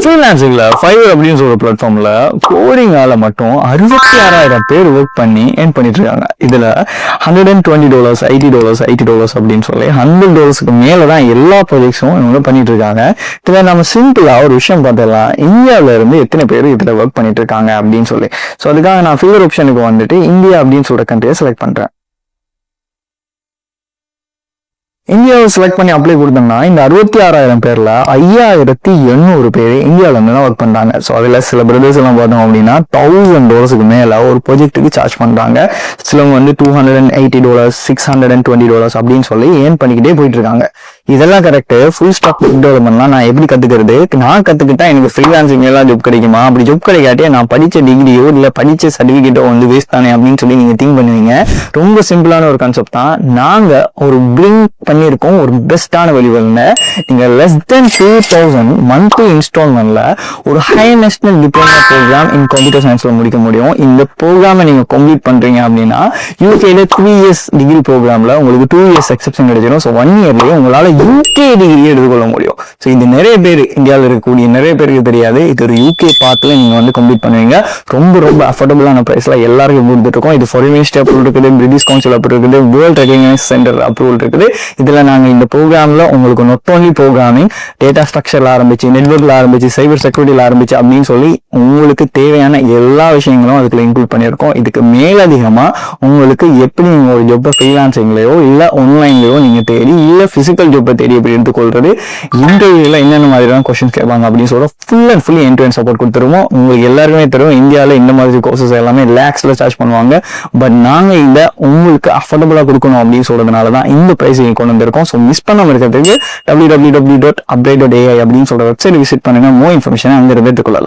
ஃப்ரீலான்சிங்ல Fiverr அப்படின்னு சொல்ற பிளாட்ஃபார்ம்ல கோடிங்கால மட்டும் 66,000 பேர் ஒர்க் பண்ணி ஏர்ன் பண்ணிட்டு இருக்காங்க. இதுல $120, $80 அப்படின்னு சொல்லி $100 மேலதான் எல்லா ப்ராஜெக்ட்ஸும் இவங்க பண்ணிட்டு இருக்காங்க. இதுல நம்ம சிம்பிளா ஒரு விஷயம் பார்த்தலாம், இந்தியாவில இருந்து எத்தனை பேர் இதுல ஒர்க் பண்ணிட்டு இருக்காங்க அப்படின்னு சொல்லி. ஸோ அதுக்காக நான் ஃபில்லர் ஆப்ஷனுக்கு வந்துட்டு இந்தியா அப்படின்னு சொல்ற கண்ட்ரியை செலக்ட் பண்றேன். இந்தியாவை செலக்ட் பண்ணி அப்ளை கொடுத்தோம்னா இந்த 66,000 பேர்ல 5,800 பேர் இந்தியாவில இருந்து தான் ஒர்க் பண்றாங்க. ஸோ அதுல சில பிரதர்ஸ் எல்லாம் பார்த்தோம் அப்படின்னா $1,000 மேல ஒரு ப்ராஜெக்ட்டுக்கு சார்ஜ் பண்றாங்க. சிலவங்க வந்து $280, $620 அப்படின்னு சொல்லி ஏர்ன் பண்ணிக்கிட்டே போயிட்டு இருக்காங்க. இதெல்லாம் கரெக்ட். ஃபுல் ஸ்டாக் டெவலப்மெண்ட்லாம் நான் எப்படி கத்துக்கிறது? நான் கத்துக்கிட்டா எனக்கு ஃப்ரீலான்சிங் எல்லாம் ஜாப் கிடைக்குமா? அப்படி ஜாப் கிடைக்காட்டியே நான் படிச்ச டிகிரியோ இல்ல படிச்ச சர்டிபிகேட்டோ வந்து வேஸ்ட் தானே அப்படின்னு சொல்லி நீங்க திங்க் பண்ணுவீங்க. ரொம்ப சிம்பிளான ஒரு கான்செப்ட் தான். நாங்க ஒரு பிரிங் பண்ணிருக்கோம் ஒரு பெஸ்டான வழிவல்ல. நீங்க less than 2,000 மந்த்லி இன்ஸ்டால்மெண்ட்ல ஒரு high national diploma programme in computer சயின்ஸ்ல முடிக்க முடியும். இந்த ப்ரோக்ராமை நீங்க கம்ப்ளீட் பண்றீங்க அப்படின்னா யூகேல 3 years டிகிரி ப்ரோக்ராம்ல உங்களுக்கு 2 years எக்ஸெப்ஷன் கிடைச்சிடும். ஸோ 1 yearலயே உங்களால யூகே டிகிரி எடுத்துக்கொள்ள முடியும். ஸோ இது நிறைய பேர் இந்தியாவில் இருக்கக்கூடிய நிறைய பேருக்கு தெரியாது. இது ஒரு யூகே பாத்துல நீங்க வந்து கம்ப்ளீட் பண்ணுவீங்க. ரொம்ப அஃபோர்டபுளான பிரைஸ்ல எல்லாருக்கும் கொடுத்துட்டு இருக்கோம். இது ஃபாரின் மினிஸ்ட்ரி அப்ரூவல் இருக்குது, பிரிட்டிஷ் கவுன்சில் அப்ரூவல் இருக்குது, வேர்ல்ட் ரெகக்னைஸ் சென்டர் அப்ரூவல் இருக்குது. இதுல நாங்க இந்த ப்ரோக்ராம்ல உங்களுக்கு நாட் ஓன்லி ப்ரோக்ராமிங், டேட்டா ஸ்ட்ரக்சர்ல ஆரம்பிச்சு, நெட்வொர்க்ல ஆரம்பிச்சு, சைபர் செக்யூரிட்டில ஆரம்பிச்சு அப்படின்னு சொல்லி உங்களுக்கு தேவையான எல்லா விஷயங்களும் அதுக்குள்ள இன்க்ளூட் பண்ணியிருக்கோம். இதுக்கு மேலதிகமா உங்களுக்கு எப்படி நீங்க ஒரு ஜாப்பை ஃப்ரீலான்சிங்லயோ இல்ல ஆன்லைன்லயோ நீங்க தேடி இல்ல பிசிக்கல் ஜாப்பை தேடி எப்படி எடுத்துக்கொள்றது, இன்டர்வியூல என்னென்ன மாதிரியான கொஸ்டின்ஸ் கேட்பாங்க அப்படின்னு சொல்ல full and fully end to end support கொடுத்துருவோம். உங்களுக்கு எல்லாருமே தெரியும் இந்தியாவில இந்த மாதிரி கோர்சஸ் எல்லாமே லேக்ஸ்ல சார்ஜ் பண்ணுவாங்க. பட் நாங்க இதை உங்களுக்கு அஃபோர்டபுளா கொடுக்கணும் அப்படின்னு சொல்றதுனால தான் இந்த பிரைஸ் கொண்டு வந்திருக்கோம். ஸோ மிஸ் பண்ணாம இருக்கிறதுக்கு www.upgrade.ai அப்படின்னு சொல்ற வெப்சைட் விசிட் பண்ணுங்க. மோர் இன்ஃபர்மேஷன் அங்க இருந்து எடுத்துக்கொள்ளலாம்.